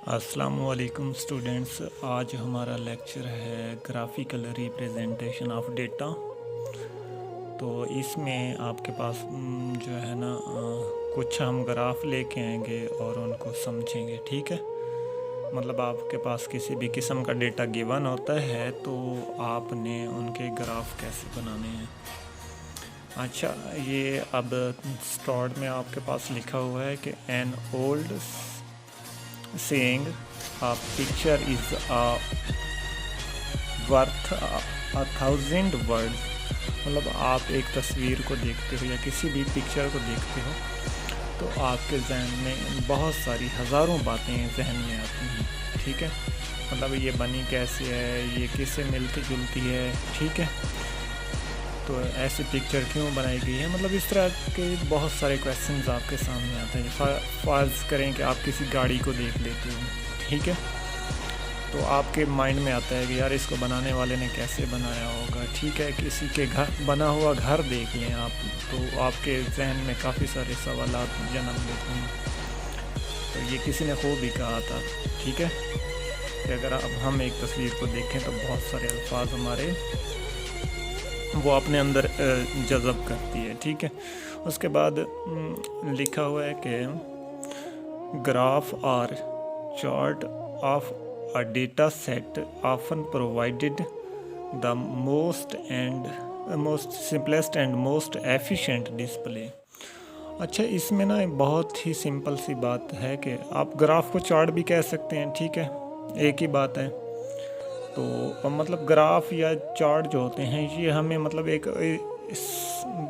अस्सलामुअलैकुम स्टूडेंट्स। आज हमारा लेक्चर है ग्राफिकल रिप्रेजेंटेशन ऑफ डेटा। तो इसमें आपके पास जो है ना कुछ हम ग्राफ लेके आएंगे और उनको समझेंगे। ठीक है, मतलब आपके पास किसी भी किस्म का डेटा गिवन होता है तो आपने उनके ग्राफ कैसे बनाने हैं। अच्छा, ये अब स्टार्ट में आपके पास लिखा हुआ है कि an old saying a picture is worth a thousand words। मतलब आप एक तस्वीर को देखते हो या किसी भी पिक्चर को देखते हो तो आपके जहन में बहुत सारी हज़ारों बातें जहन में आती हैं। ठीक है, मतलब ये बनी कैसे है, ये किससे मिलती जुलती है। ठीक है, तो ऐसी पिक्चर क्यों बनाई गई है, मतलब इस तरह के बहुत सारे क्वेश्चंस आपके सामने आते हैं। फ़र्ज़ करें कि आप किसी गाड़ी को देख लेते हो, ठीक है, तो आपके माइंड में आता है कि यार इसको बनाने वाले ने कैसे बनाया होगा। ठीक है, किसी के घर बना हुआ घर देख लें आप, तो आपके जहन में काफ़ी सारे सवालात जन्म लेते हैं। तो ये किसी ने खूब भी कहा था, ठीक है, कि अगर अब हम एक तस्वीर को देखें तो बहुत सारे अल्फाज हमारे वो अपने अंदर जज़ब करती है। ठीक है, उसके बाद लिखा हुआ है कि graph or chart of a data set often provided the most simplest and most efficient display. अच्छा, इसमें ना बहुत ही सिंपल सी बात है कि आप ग्राफ को चार्ट भी कह सकते हैं। ठीक है, एक ही बात है। तो मतलब ग्राफ या चार्ट जो होते हैं ये हमें मतलब एक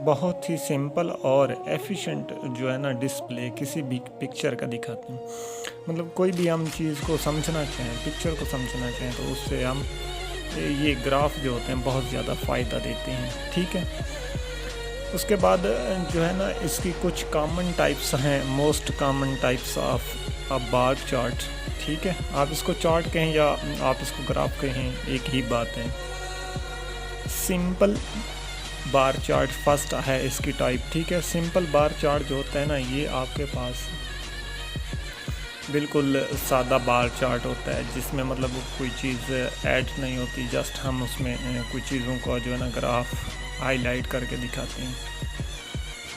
बहुत ही सिंपल और एफिशिएंट जो है ना डिस्प्ले किसी भी पिक्चर का दिखाते हैं। मतलब कोई भी हम चीज़ को समझना चाहें, पिक्चर को समझना चाहें, तो उससे हम ये ग्राफ जो होते हैं बहुत ज़्यादा फ़ायदा देते हैं। ठीक है, उसके बाद जो है ना इसकी कुछ कॉमन टाइप्स हैं, most common types of a bar chart. ठीक है, आप इसको चार्ट कहें या आप इसको ग्राफ कहें, एक ही बात है। सिंपल बार चार्ट फर्स्ट है इसकी टाइप। ठीक है, सिंपल बार चार्ट जो होता है ना ये आपके पास बिल्कुल सादा बार चार्ट होता है जिसमें मतलब कोई चीज़ ऐड नहीं होती, जस्ट हम उसमें कुछ चीज़ों को जो है ना ग्राफ हाईलाइट करके दिखाते हैं।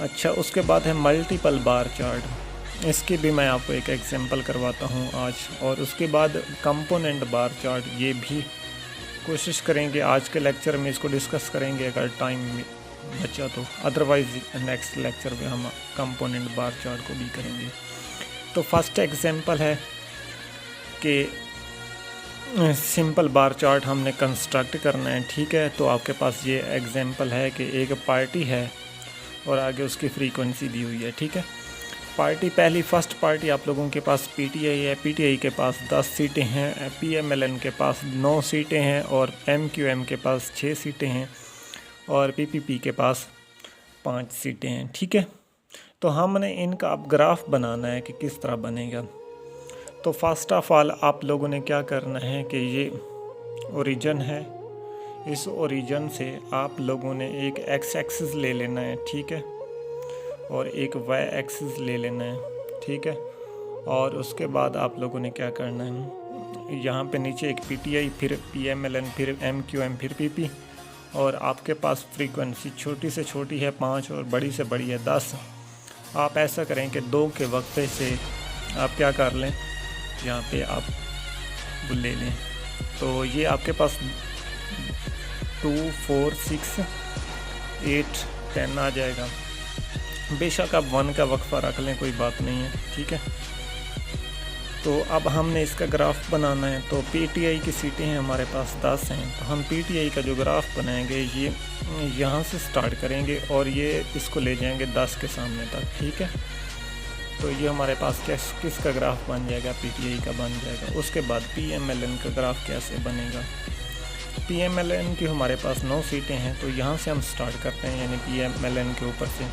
अच्छा, उसके बाद है मल्टीपल बार चार्ट, इसकी भी मैं आपको एक एग्जांपल करवाता हूँ आज। और उसके बाद कंपोनेंट बार चार्ट, ये भी कोशिश करेंगे आज के लेक्चर में इसको डिस्कस करेंगे अगर टाइम बचा तो, अदरवाइज़ नेक्स्ट लेक्चर में हम कंपोनेंट बार चार्ट को भी करेंगे। तो फर्स्ट एग्जांपल है कि सिंपल बार चार्ट हमने कंस्ट्रक्ट करना है। ठीक है, तो आपके पास ये एग्जांपल है कि एक पार्टी है और आगे उसकी फ्रीक्वेंसी दी हुई है। ठीक है, पार्टी पहली फर्स्ट पार्टी आप लोगों के पास पीटीआई है, पीटीआई के पास 10 सीटें हैं, पीएमएलएन के पास 9 सीटें हैं और एमक्यूएम के पास 6 सीटें हैं और पीपीपी के पास 5 सीटें हैं। ठीक है, तो हमने इनका अब ग्राफ बनाना है कि किस तरह बनेगा। तो फर्स्ट ऑफ ऑल आप लोगों ने क्या करना है कि ये ओरिजिन है, इस ओरिजिन से आप लोगों ने एक एक्स एक्सिस ले लेना है। ठीक है, और एक वाई एक्सिस ले लेना है। ठीक है, और उसके बाद आप लोगों ने क्या करना है, यहाँ पे नीचे एक पीटीआई, फिर पीएमएलएन, फिर एमक्यूएम, फिर पीपी, और आपके पास फ्रीक्वेंसी छोटी से छोटी है 5 और बड़ी से बड़ी है 10। आप ऐसा करें कि 2 के वक्फे से आप क्या कर लें, यहाँ पे आप ले लें। तो ये आपके पास 2, 4, 6, 8, 10 आ जाएगा। बेशक आप 1 का वक्फा रख लें, कोई बात नहीं है। ठीक है, तो अब हमने इसका ग्राफ बनाना है। तो पीटीआई की सीटें हैं हमारे पास 10 हैं, तो हम पीटीआई का जो ग्राफ बनाएंगे ये यहाँ से स्टार्ट करेंगे और ये इसको ले जाएंगे 10 के सामने तक। ठीक है, तो ये हमारे पास किसका ग्राफ बन जाएगा, पीटीआई का बन जाएगा। उसके बाद पीएमएलएन का ग्राफ कैसे बनेगा, पीएमएलएन की हमारे पास 9 सीटें हैं, तो यहाँ से हम स्टार्ट करते हैं, यानी पीएमएलएन के ऊपर से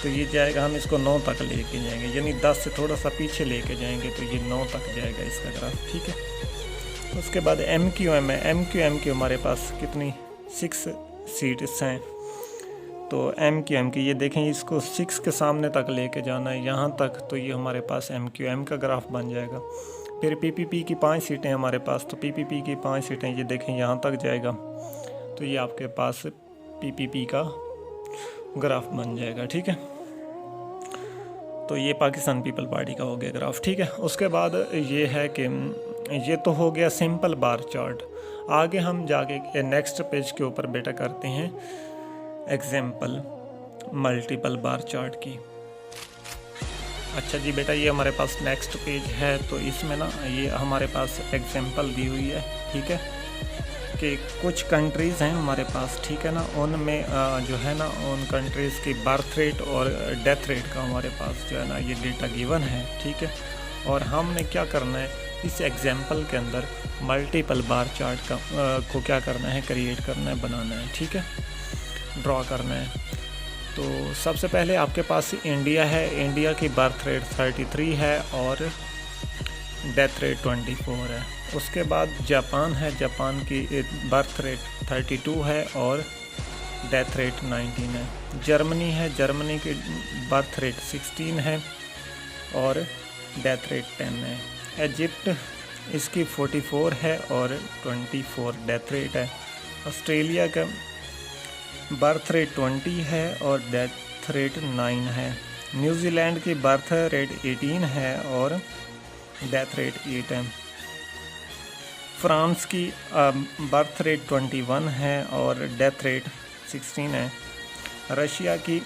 तो ये जाएगा, हम इसको 9 तक लेके जाएंगे, यानी 10 से थोड़ा सा पीछे लेके जाएंगे तो ये 9 तक जाएगा इसका ग्राफ। ठीक है, उसके बाद एमक्यूएम है, एमक्यूएम की हमारे पास कितनी 6 सीट्स हैं, तो एमक्यूएम की ये देखें, इसको 6 के सामने तक लेके जाना है यहाँ तक, तो ये हमारे पास एमक्यूएम का ग्राफ बन जाएगा। फिर पीपीपी की 5 सीटें हमारे पास, तो पीपीपी की 5 सीटें ये देखें यहाँ तक जाएगा, तो ये आपके पास पीपीपी का ग्राफ बन जाएगा। ठीक है, तो ये पाकिस्तान पीपल पार्टी का हो गया ग्राफ। ठीक है, उसके बाद ये है कि ये तो हो गया सिंपल बार चार्ट। आगे हम जाके नेक्स्ट पेज के ऊपर बेटा करते हैं एग्जाम्पल मल्टीपल बार चार्ट की। अच्छा जी बेटा, ये हमारे पास नेक्स्ट पेज है, तो इसमें ना ये हमारे पास एग्जाम्पल दी हुई है। ठीक है, कि कुछ कंट्रीज़ हैं हमारे पास, ठीक है ना, उनमें जो है ना उन कंट्रीज़ की बर्थ रेट और डेथ रेट का हमारे पास जो है ना ये डेटा गिवन है। ठीक है, और हमने क्या करना है इस एग्जाम्पल के अंदर मल्टीपल बार चार्ट का को क्या करना है, क्रिएट करना है, बनाना है। ठीक है, ड्रॉ करना है। तो सबसे पहले आपके पास इंडिया है, इंडिया की बर्थ रेट 33 है और डेथ रेट 24 है। उसके बाद जापान है, जापान की बर्थ रेट 32 है और डेथ रेट 19 है। जर्मनी है, जर्मनी की बर्थ रेट 16 है और डेथ रेट 10 है। इजिप्ट इसकी 44 है और 24 डेथ रेट है। ऑस्ट्रेलिया का बर्थ रेट 20 है और डेथ रेट 9 है। न्यूजीलैंड की बर्थ रेट 18 है और डेथ रेट 8 है। फ्रांस की बर्थ रेट 21 है और डेथ रेट 16 है। रशिया की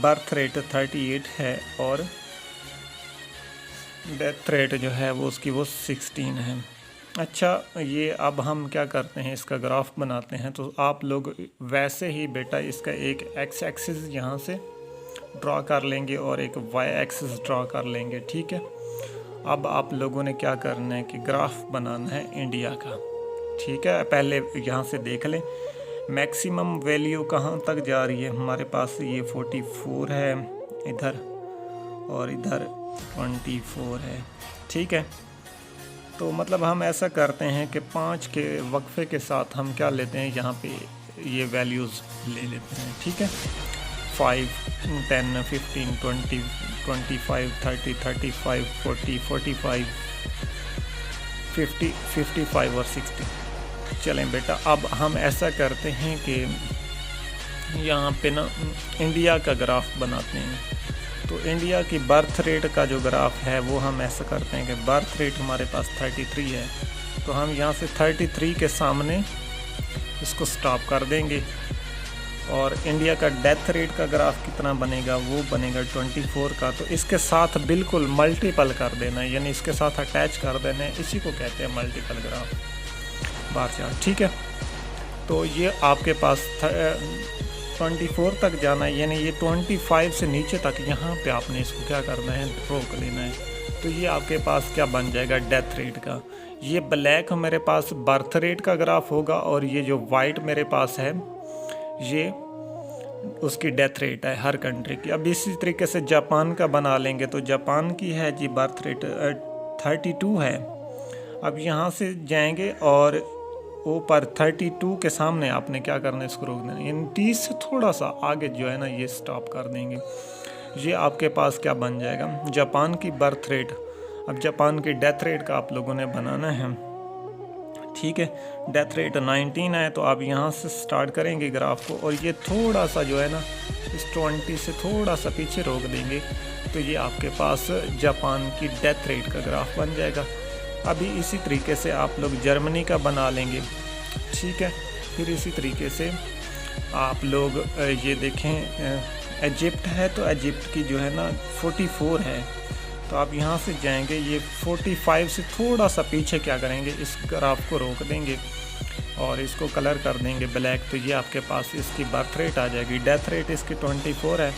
बर्थ रेट 38 है और डेथ रेट जो है वो उसकी 16 है। अच्छा, ये अब हम क्या करते हैं, इसका ग्राफ बनाते हैं। तो आप लोग वैसे ही बेटा इसका एक एक्स एक्सिस यहाँ से ड्रॉ कर लेंगे और एक वाई एक्सिस ड्रॉ कर लेंगे। ठीक है, अब आप लोगों ने क्या करना है कि ग्राफ बनाना है इंडिया का। ठीक है, पहले यहाँ से देख लें मैक्सिमम वैल्यू कहाँ तक जा रही है। हमारे पास ये 44 है इधर और इधर 24 है। ठीक है, तो मतलब हम ऐसा करते हैं कि 5 के वक्फे के साथ हम क्या लेते हैं, यहाँ पे ये वैल्यूज़ ले लेते हैं। ठीक है, 5, 10, 15, 20, 25, 30, 35, 40, 45, 50, 55 और 60। चलें बेटा, अब हम ऐसा करते हैं कि यहाँ पे ना इंडिया का ग्राफ बनाते हैं। तो इंडिया की बर्थ रेट का जो ग्राफ है वो हम ऐसा करते हैं कि बर्थ रेट हमारे पास 33 है, तो हम यहाँ से 33 के सामने इसको स्टॉप कर देंगे। और इंडिया का डेथ रेट का ग्राफ कितना बनेगा, वो बनेगा 24 का। तो इसके साथ बिल्कुल मल्टीपल कर देना है, यानी इसके साथ अटैच कर देना है, इसी को कहते हैं मल्टीपल ग्राफ बार चार्ट। ठीक है, तो ये आपके पास 24 तक जाना है, यानी ये 25 से नीचे तक यहाँ पे आपने इसको क्या करना है, रोक लेना है। तो ये आपके पास क्या बन जाएगा, डेथ रेट का। ये ब्लैक मेरे पास बर्थ रेट का ग्राफ होगा और ये जो वाइट मेरे पास है ये उसकी डेथ रेट है हर कंट्री की। अब इसी तरीके से जापान का बना लेंगे, तो जापान की है जी बर्थ रेट 32 है। अब यहाँ से जाएंगे और ऊपर 32 के सामने आपने क्या करना है, इसको रोक देना, यानी 30 से थोड़ा सा आगे जो है ना ये स्टॉप कर देंगे। ये आपके पास क्या बन जाएगा, जापान की बर्थ रेट। अब जापान की डेथ रेट का आप लोगों ने बनाना है। ठीक है, डेथ रेट 19 है, तो आप यहाँ से स्टार्ट करेंगे ग्राफ को और ये थोड़ा सा जो है ना इस 20 से थोड़ा सा पीछे रोक देंगे, तो ये आपके पास जापान की डेथ रेट का ग्राफ बन जाएगा। अभी इसी तरीके से आप लोग जर्मनी का बना लेंगे। ठीक है, फिर इसी तरीके से आप लोग ये देखें इजिप्ट है, तो इजिप्ट की जो है ना 44 है, तो आप यहाँ से जाएंगे, ये 45 से थोड़ा सा पीछे क्या करेंगे, इस ग्राफ को रोक देंगे और इसको कलर कर देंगे ब्लैक। तो ये आपके पास इसकी बर्थ रेट आ जाएगी। डेथ रेट इसकी 24 है,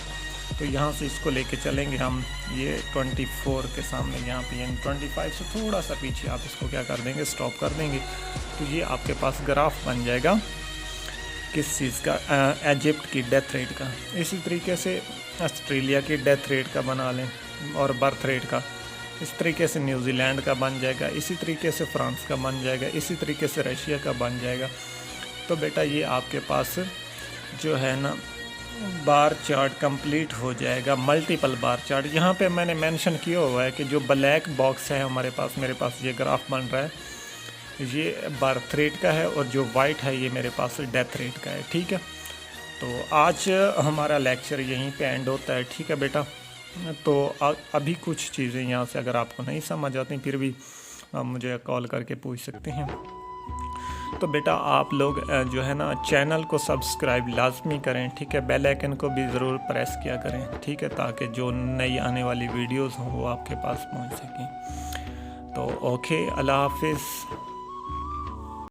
तो यहाँ से इसको लेके चलेंगे हम, ये 24 के सामने यहाँ पे, यानी 25 से थोड़ा सा पीछे आप इसको क्या कर देंगे, स्टॉप कर देंगे। तो ये आपके पास ग्राफ बन जाएगा किस चीज़ का, इजिप्ट की डेथ रेट का। इसी तरीके से ऑस्ट्रेलिया की डेथ रेट का बना लें और बर्थ रेट का। इस तरीके से न्यूजीलैंड का बन जाएगा, इसी तरीके से फ्रांस का बन जाएगा, इसी तरीके से रशिया का बन जाएगा। तो बेटा ये आपके पास जो है ना बार चार्ट कंप्लीट हो जाएगा, मल्टीपल बार चार्ट। यहाँ पे मैंने मेंशन किया हुआ है कि जो ब्लैक बॉक्स है हमारे पास, मेरे पास ये ग्राफ बन रहा है, ये बर्थ रेट का है, और जो वाइट है ये मेरे पास डेथ रेट का है। ठीक है, तो आज हमारा लेक्चर यहीं पे एंड होता है। ठीक है बेटा, तो अभी कुछ चीज़ें यहाँ से अगर आपको नहीं समझ आती फिर भी आप मुझे कॉल करके पूछ सकते हैं। तो बेटा आप लोग जो है ना चैनल को सब्सक्राइब लाजमी करें। ठीक है, बेल आइकन को भी ज़रूर प्रेस किया करें। ठीक है, ताकि जो नई आने वाली वीडियोस हों वो आपके पास पहुंच सकें। तो ओके, अल्लाह हाफिज़।